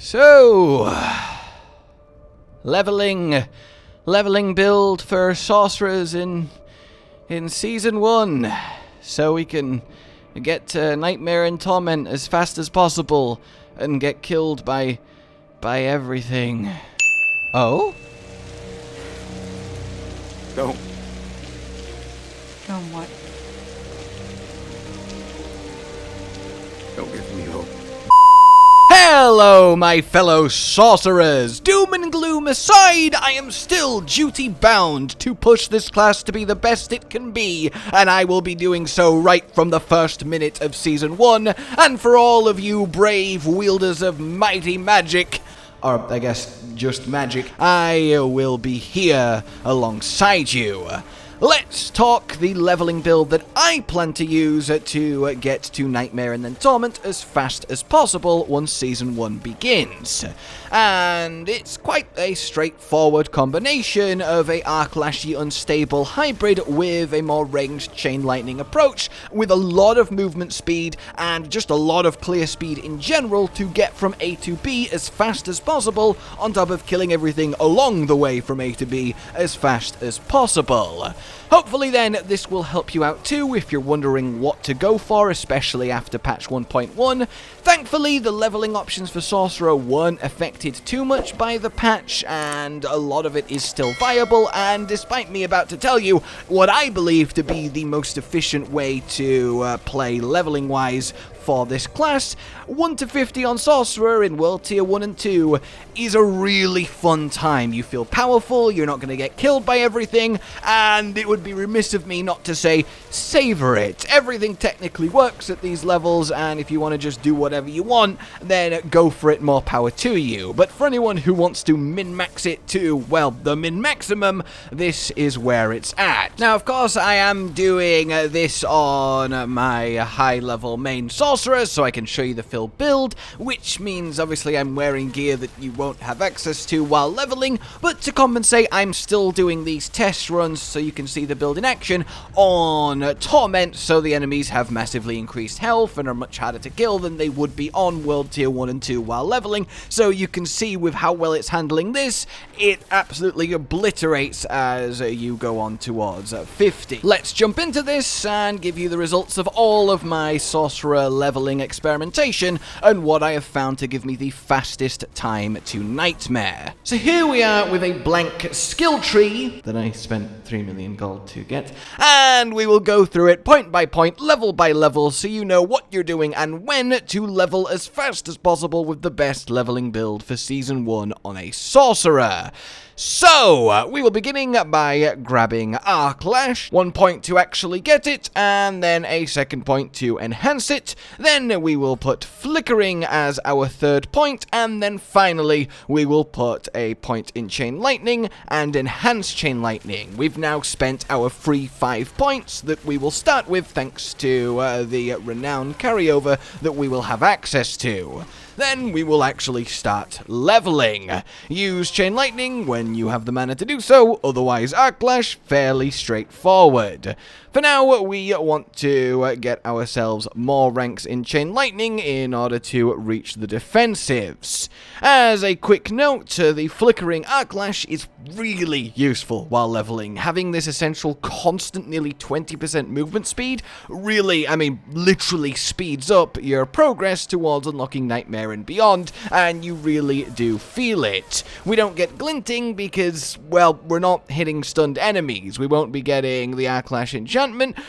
So, leveling build for sorcerers in season 1, so we can get to Nightmare and Torment as fast as possible and get killed by everything. Oh? Don't what? Don't give me hope. Hello, my fellow sorcerers! Doom and gloom aside, I am still duty-bound to push this class to be the best it can be, and I will be doing so right from the first minute of Season 1, and for all of you brave wielders of mighty magic, or I guess just magic, I will be here alongside you. Let's talk the leveling build that I plan to use to get to Nightmare and then Torment as fast as possible once Season 1 begins. And it's quite a straightforward combination of a arc-lashy unstable hybrid with a more ranged chain lightning approach, with a lot of movement speed and just a lot of clear speed in general to get from A to B as fast as possible, on top of killing everything along the way from A to B as fast as possible. Hopefully then, this will help you out too if you're wondering what to go for, especially after patch 1.1. Thankfully, the leveling options for Sorcerer weren't affected too much by the patch, and a lot of it is still viable, and despite me about to tell you what I believe to be the most efficient way to play leveling-wise for this class, 1 to 50 on Sorcerer in World Tier 1 and 2 is a really fun time. You feel powerful, you're not going to get killed by everything, and it would be remiss of me not to say, savor it. Everything technically works at these levels, and if you want to just do whatever you want, then go for it, more power to you. But for anyone who wants to min-max it to, well, the min-maximum, this is where it's at. Now, of course, I am doing this on my high-level main Sorceress, so I can show you the full build, which means obviously I'm wearing gear that you won't have access to while leveling, but to compensate, I'm still doing these test runs so you can see the build in action on Torment, so the enemies have massively increased health and are much harder to kill than they would be on World Tier 1 and 2 while leveling, so you can see with how well it's handling this, it absolutely obliterates as you go on towards 50. Let's jump into this and give you the results of all of my Sorcerer leveling experimentation and what I have found to give me the fastest time to Nightmare. So here we are with a blank skill tree that I spent 3 million gold to get, and we will go through it point by point, level by level, so you know what you're doing and when to level as fast as possible with the best leveling build for Season 1 on a Sorcerer. So, we will beginning by grabbing Arc Lash, 1 point to actually get it, and then a 2nd point to enhance it. Then we will put Flickering as our 3rd point, and then finally we will put a point in Chain Lightning and enhance Chain Lightning. We've now spent our free 5 points that we will start with thanks to the renown carryover that we will have access to. Then we will actually start leveling. Use Chain Lightning when you have the mana to do so, otherwise Arc Lash, fairly straightforward. For now, we want to get ourselves more ranks in Chain Lightning in order to reach the defensives. As a quick note, the Flickering Arc Lash is really useful while leveling. Having this essential constant nearly 20% movement speed really, literally speeds up your progress towards unlocking Nightmare and beyond, and you really do feel it. We don't get glinting because, well, we're not hitting stunned enemies. We won't be getting the Arc Lash enchantment.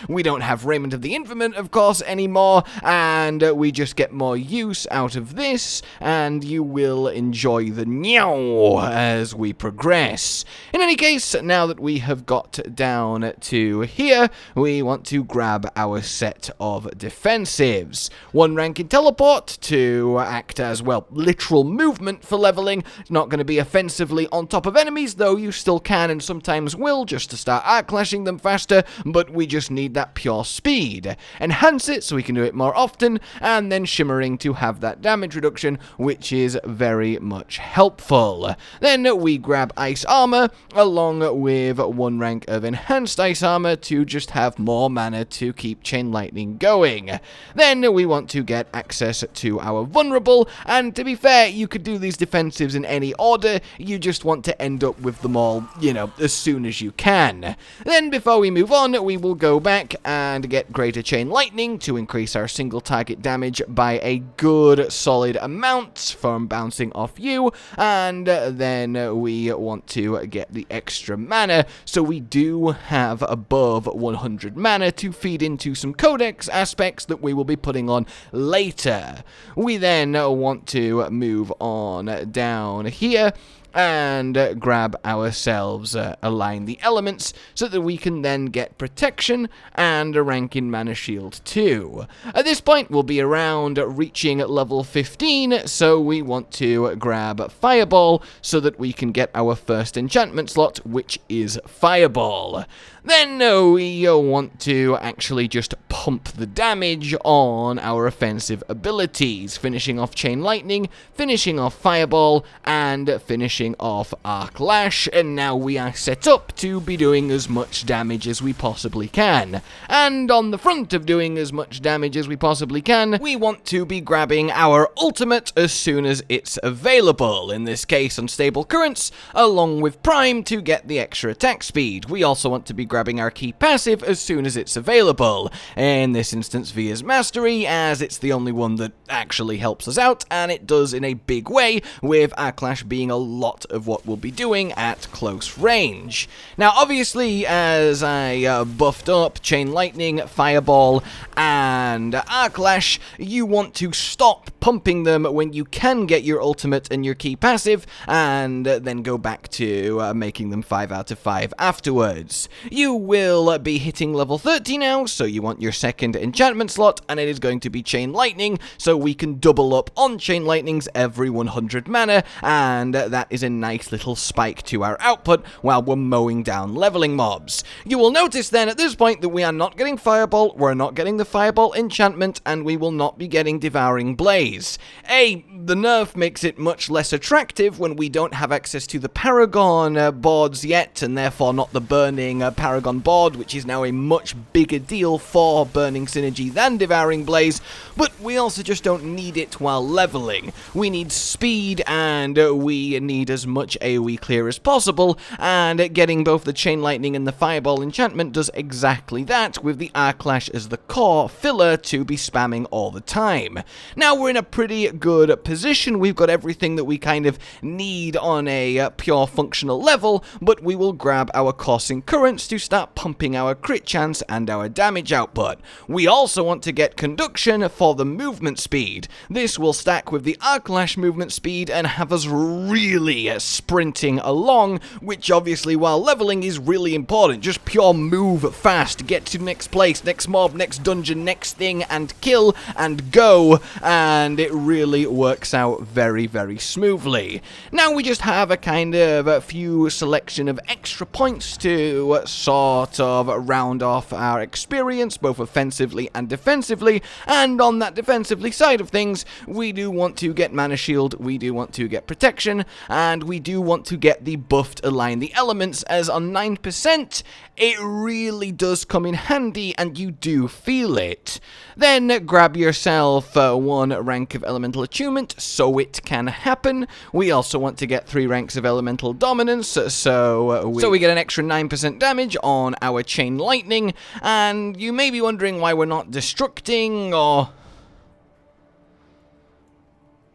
We don't have Raiment of the Infinite, of course, anymore, and we just get more use out of this, and you will enjoy the meow as we progress. In any case, now that we have got down to here, we want to grab our set of defensives. 1 rank in Teleport to act as, well, literal movement for leveling. It's not going to be offensively on top of enemies, though you still can and sometimes will, just to start arc-clashing them faster, but we just need that pure speed. Enhance it so we can do it more often, and then Shimmering to have that damage reduction, which is very much helpful. Then we grab Ice Armor, along with 1 rank of Enhanced Ice Armor to just have more mana to keep Chain Lightning going. Then we want to get access to our Vulnerable, fireball, and to be fair, you could do these defensives in any order, you just want to end up with them all, you know, as soon as you can. Then before we move on, we will go back and get Greater Chain Lightning to increase our single target damage by a good solid amount from bouncing off you, and then we want to get the extra mana, so we do have above 100 mana to feed into some Codex aspects that we will be putting on later. We then want to move on down here and grab ourselves Align the Elements so that we can then get protection and a rank in Mana Shield too. At this point we'll be around reaching level 15, so we want to grab Fireball so that we can get our first enchantment slot, which is Fireball. Then we want to actually just pump the damage on our offensive abilities, finishing off Chain Lightning, finishing off Fireball, and finishing off Arc Lash, and now we are set up to be doing as much damage as we possibly can. And on the front of doing as much damage as we possibly can, we want to be grabbing our ultimate as soon as it's available, in this case Unstable Currents, along with Prime to get the extra attack speed. We also want to be grabbing our key passive as soon as it's available, in this instance Via's Mastery, as it's the only one that actually helps us out, and it does in a big way, with Arc Lash being a lot of what we'll be doing at close range. Now obviously, as I buffed up Chain Lightning, Fireball, and Arc Lash, you want to stop pumping them when you can get your ultimate and your key passive, and then go back to making them 5 out of 5 afterwards. You will be hitting level 30 now, so you want your second enchantment slot, and it is going to be Chain Lightning, so we can double up on Chain Lightnings every 100 mana, and that is a nice little spike to our output while we're mowing down leveling mobs. You will notice then at this point that we are not getting Fireball, we're not getting the Fireball enchantment, and we will not be getting Devouring Blaze. The nerf makes it much less attractive when we don't have access to the Paragon boards yet, and therefore not the Burning Paragon board, which is now a much bigger deal for Burning Synergy than Devouring Blaze, but we also just don't need it while leveling. We need speed, and we need as much AoE clear as possible, and getting both the Chain Lightning and the Fireball enchantment does exactly that, with the Arc Lash as the core filler to be spamming all the time. Now we're in a pretty good position, we've got everything that we kind of need on a pure functional level, but we will grab our Coursing Currents to start pumping our crit chance and our damage output. We also want to get Conduction for the movement speed. This will stack with the Arc Lash movement speed and have us really sprinting along, which obviously while leveling is really important. Just pure move fast, get to next place, next mob, next dungeon, next thing, and kill and go, and it really works out very, very smoothly. Now we just have a kind of a few selection of extra points to sort of round off our experience, both offensively and defensively, and on that defensively side of things, we do want to get Mana Shield, we do want to get Protection, and we do want to get the buffed Align the Elements, as on 9%, it really does come in handy, and you do feel it. Then grab yourself 1 rank of Elemental Attunement, so it can happen. We also want to get 3 ranks of Elemental Dominance, so we get an extra 9% damage on our Chain Lightning, and you may be wondering why we're not destructing, or...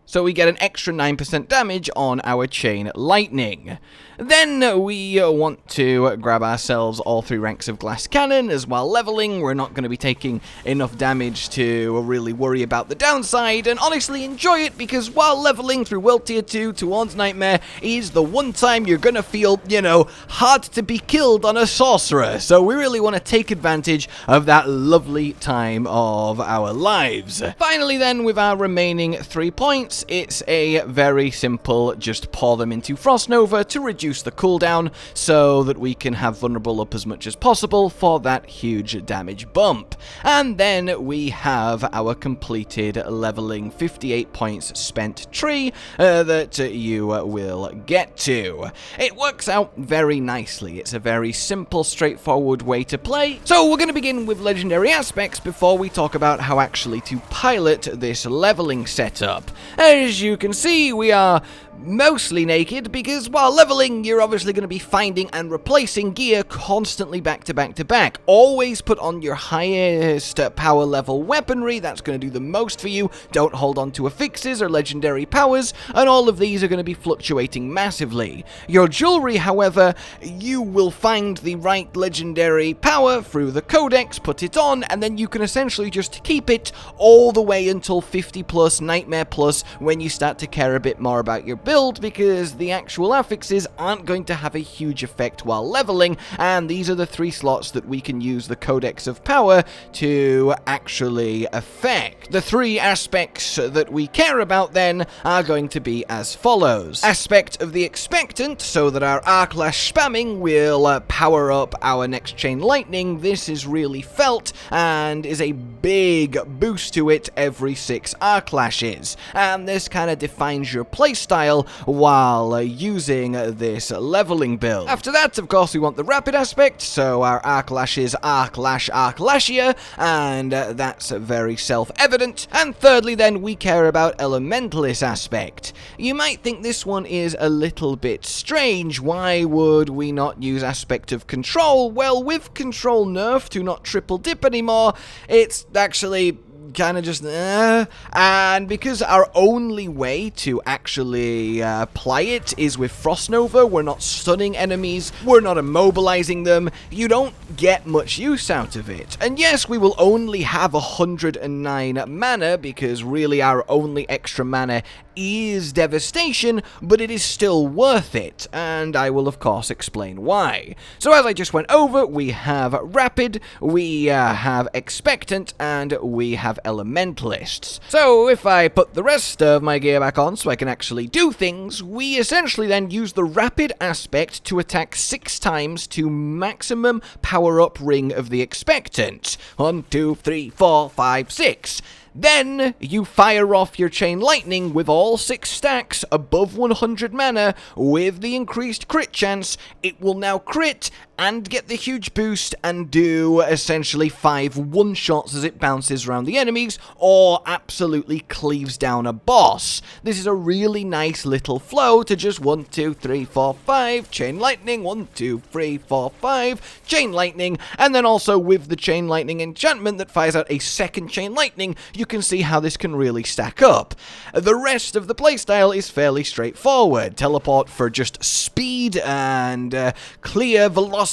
So we get an extra 9% damage on our Chain Lightning. Then we want to grab ourselves all 3 ranks of Glass Cannon, as while leveling we're not going to be taking enough damage to really worry about the downside, and honestly enjoy it, because while leveling through World Tier 2 towards Nightmare is the one time you're going to feel, you know, hard to be killed on a Sorcerer, so we really want to take advantage of that lovely time of our lives. Finally then, with our remaining 3 points, it's a very simple, just pour them into Frost Nova to reduce the cooldown so that we can have Vulnerable up as much as possible for that huge damage bump. And then we have our completed leveling 58 points spent tree that you will get to. It works out very nicely. It's a very simple, straightforward way to play. So we're going to begin with legendary aspects before we talk about how actually to pilot this leveling setup. As you can see, we are mostly naked because while leveling, you're obviously going to be finding and replacing gear constantly back to back to back. Always put on your highest power level weaponry, that's going to do the most for you. Don't hold on to affixes or legendary powers, and all of these are going to be fluctuating massively. Your jewelry, however, you will find the right legendary power through the Codex, put it on, and then you can essentially just keep it all the way until 50 plus, Nightmare plus, when you start to care a bit more about your build, because the actual affixes aren't going to have a huge effect while leveling, and these are the 3 slots that we can use the Codex of Power to actually affect. The 3 aspects that we care about then are going to be as follows. Aspect of the Expectant, so that our Arc Lash spamming will power up our next Chain Lightning. This is really felt and is a big boost to it every 6 Arc Lashes, and this kind of defines your playstyle while using this leveling build. After that, of course, we want the rapid aspect, so our Arc Lashes Arc Lash Arc Lashia, and that's very self-evident. And thirdly then, we care about Elementalist aspect. You might think this one is a little bit strange. Why would we not use aspect of control? Well, with control nerf to not triple dip anymore, it's actually kind of just and because our only way to actually play it is with Frost Nova, we're not stunning enemies, we're not immobilizing them, you don't get much use out of it. And yes, we will only have 109 mana because really our only extra mana is Devastation, but it is still worth it, and I will of course explain why. So as I just went over, we have Rapid, we have Expectant, and we have Elementalists. So if I put the rest of my gear back on so I can actually do things, we essentially then use the Rapid aspect to attack 6 times to maximum power up ring of the Expectant. 1, 2, 3, 4, 5, 6. Then you fire off your Chain Lightning with all 6 stacks above 100 mana with the increased crit chance. It will now crit and get the huge boost and do essentially 5 one-shots as it bounces around the enemies or absolutely cleaves down a boss. This is a really nice little flow to just 1, 2, 3, 4, 5, Chain Lightning, 1, 2, 3, 4, 5, Chain Lightning, and then also with the Chain Lightning enchantment that fires out a second Chain Lightning, you can see how this can really stack up. The rest of the playstyle is fairly straightforward. Teleport for just speed and clear velocity,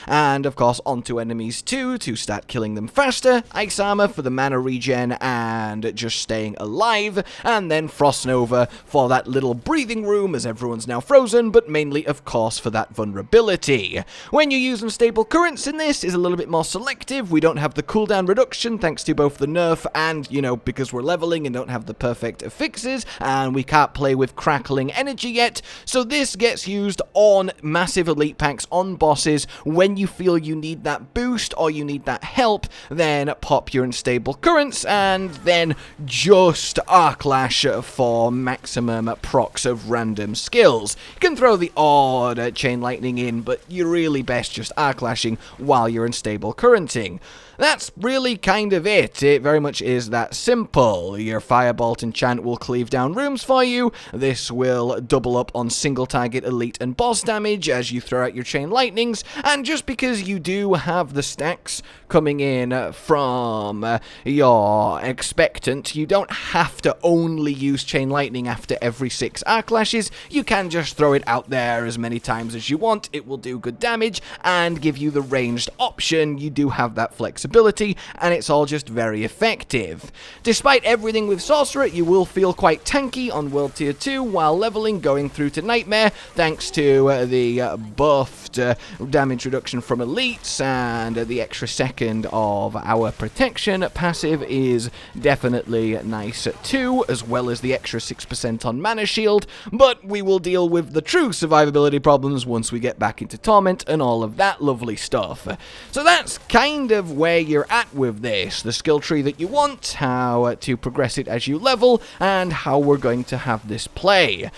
and of course onto enemies too to start killing them faster. Ice Armor for the mana regen and just staying alive, and then Frost Nova for that little breathing room as everyone's now frozen, but mainly of course for that vulnerability. When you use unstable currents in this is a little bit more selective. We don't have the cooldown reduction thanks to both the nerf and, you know, because we're leveling and don't have the perfect fixes, and we can't play with crackling energy yet, so this gets used on massive elite packs, on bosses. When you feel you need that boost or you need that help, then pop your unstable currents, and then just Arc Lash for maximum procs of random skills. You can throw the odd Chain Lightning in, but you're really best just Arc Lashing while you're unstable currenting. That's really kind of it. It very much is that simple. Your Firebolt enchant will cleave down rooms for you. This will double up on single target elite and boss damage as you throw out your Chain Lightnings, and just because you do have the stacks coming in from your Expectant, you don't have to only use Chain Lightning after every 6 Arc Lashes. You can just throw it out there as many times as you want. It will do good damage and give you the ranged option. You do have that flexibility, and it's all just very effective. Despite everything with Sorcerer, you will feel quite tanky on World Tier 2 while leveling, going through to Nightmare, thanks to the buffed damage reduction from elites, and the extra second of our protection passive is definitely nice too, as well as the extra 6% on mana shield, but we will deal with the true survivability problems once we get back into Torment and all of that lovely stuff. So that's kind of where you're at with this, the skill tree that you want, how to progress it as you level, and how we're going to have this play.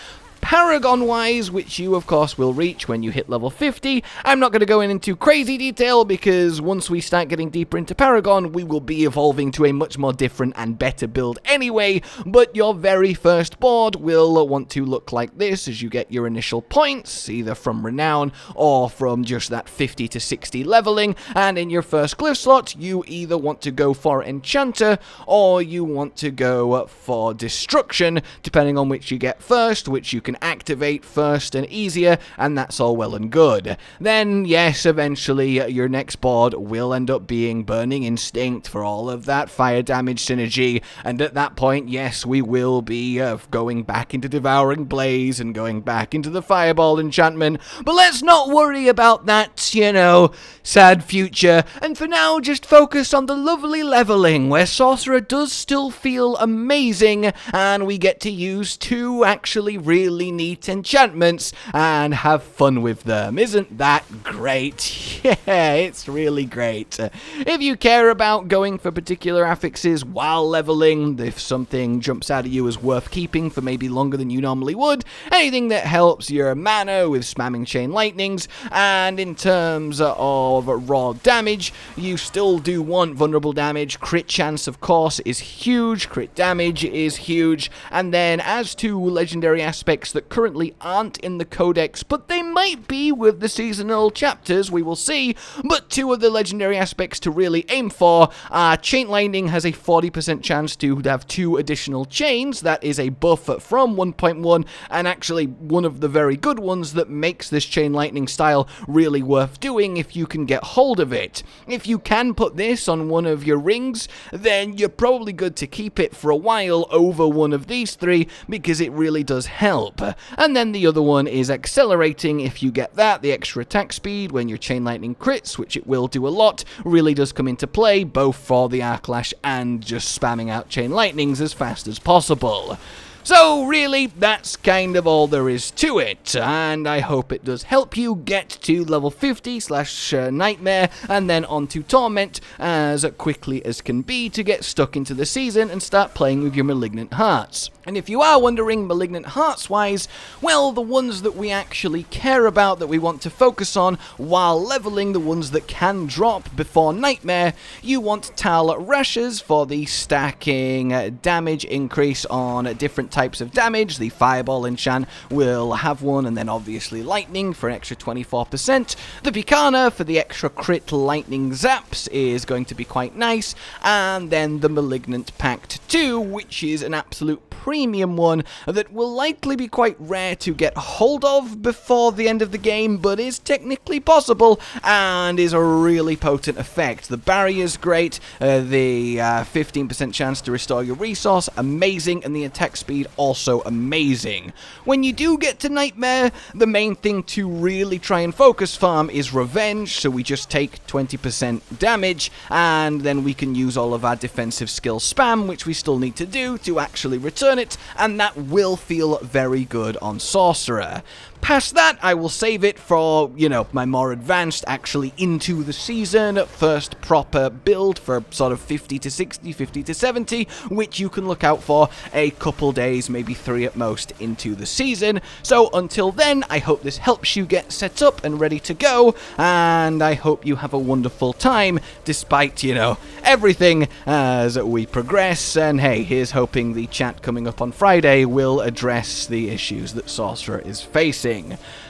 Paragon-wise, which you of course will reach when you hit level 50, I'm not going to go into crazy detail because once we start getting deeper into Paragon, we will be evolving to a much more different and better build anyway, but your very first board will want to look like this as you get your initial points, either from Renown or from just that 50 to 60 leveling, and in your first glyph slot, you either want to go for Enchanter or you want to go for Destruction, depending on which you get first, which you can activate first and easier, and that's all well and good. Then, yes, eventually your next board will end up being Burning Instinct for all of that fire damage synergy, and at that point, yes, we will be going back into Devouring Blaze and going back into the Fireball enchantment, but let's not worry about that, you know, sad future, and for now, just focus on the lovely leveling, where Sorcerer does still feel amazing, and we get to use 2 actually really neat enchantments and have fun with them. Isn't that great? Yeah, it's really great. If you care about going for particular affixes while leveling, if something jumps out at you as worth keeping for maybe longer than you normally would, anything that helps your mana with spamming Chain Lightnings, and in terms of raw damage, you still do want vulnerable damage. Crit chance, of course, is huge. Crit damage is huge. And then as to legendary aspects that currently aren't in the Codex, but they might be with the seasonal chapters, we will see. But 2 of the legendary aspects to really aim for are Chain Lightning has a 40% chance to have 2 additional chains. That is a buff from 1.1, and actually one of the very good ones that makes this Chain Lightning style really worth doing if you can get hold of it. If you can put this on one of your rings, then you're probably good to keep it for a while over one of these 3 because it really does help. And then the other one is Accelerating. If you get that, the extra attack speed when your Chain Lightning crits, which it will do a lot, really does come into play, both for the Arc Lash and just spamming out Chain Lightnings as fast as possible. So really, that's kind of all there is to it, and I hope it does help you get to level 50/Nightmare, and then onto Torment as quickly as can be to get stuck into the season and start playing with your Malignant Hearts. And if you are wondering, Malignant Hearts-wise, well, the ones that we actually care about, that we want to focus on while leveling, the ones that can drop before Nightmare, you want Tal Rashes for the stacking damage increase on different types of damage. The Fireball enchant will have one, and then obviously Lightning for an extra 24%. The Picana for the extra crit lightning zaps is going to be quite nice, and then the Malignant Pact 2, which is an absolute premium one that will likely be quite rare to get hold of before the end of the game, but is technically possible and is a really potent effect. The barrier's great, the 15% chance to restore your resource, amazing, and the attack speed also amazing. When you do get to Nightmare, the main thing to really try and focus farm is Revenge, so we just take 20% damage, and then we can use all of our defensive skill spam, which we still need to do to actually return it, and that will feel very good on Sorcerer. Past that, I will save it for, you know, my more advanced, actually into the season, first proper build for sort of 50 to 60, 50 to 70, which you can look out for a couple days, maybe 3 at most, into the season. So until then, I hope this helps you get set up and ready to go, and I hope you have a wonderful time, despite, you know, everything as we progress. And hey, here's hoping the chat coming up on Friday will address the issues that Sorcerer is facing.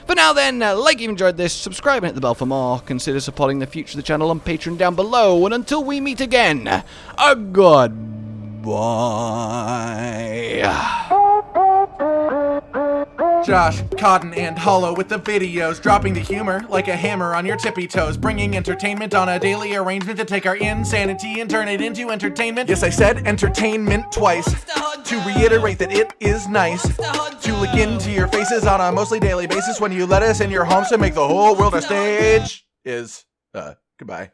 For now then, like you've enjoyed this, subscribe and hit the bell for more, consider supporting the future of the channel on Patreon down below, and until we meet again, a goodbye. Josh, Cotton, and Hollow with the videos, dropping the humor like a hammer on your tippy toes, bringing entertainment on a daily arrangement to take our insanity and turn it into entertainment. Yes, I said entertainment twice, to reiterate that it is nice to look into your faces on a mostly daily basis when you let us in your homes to make the whole world a stage. Goodbye.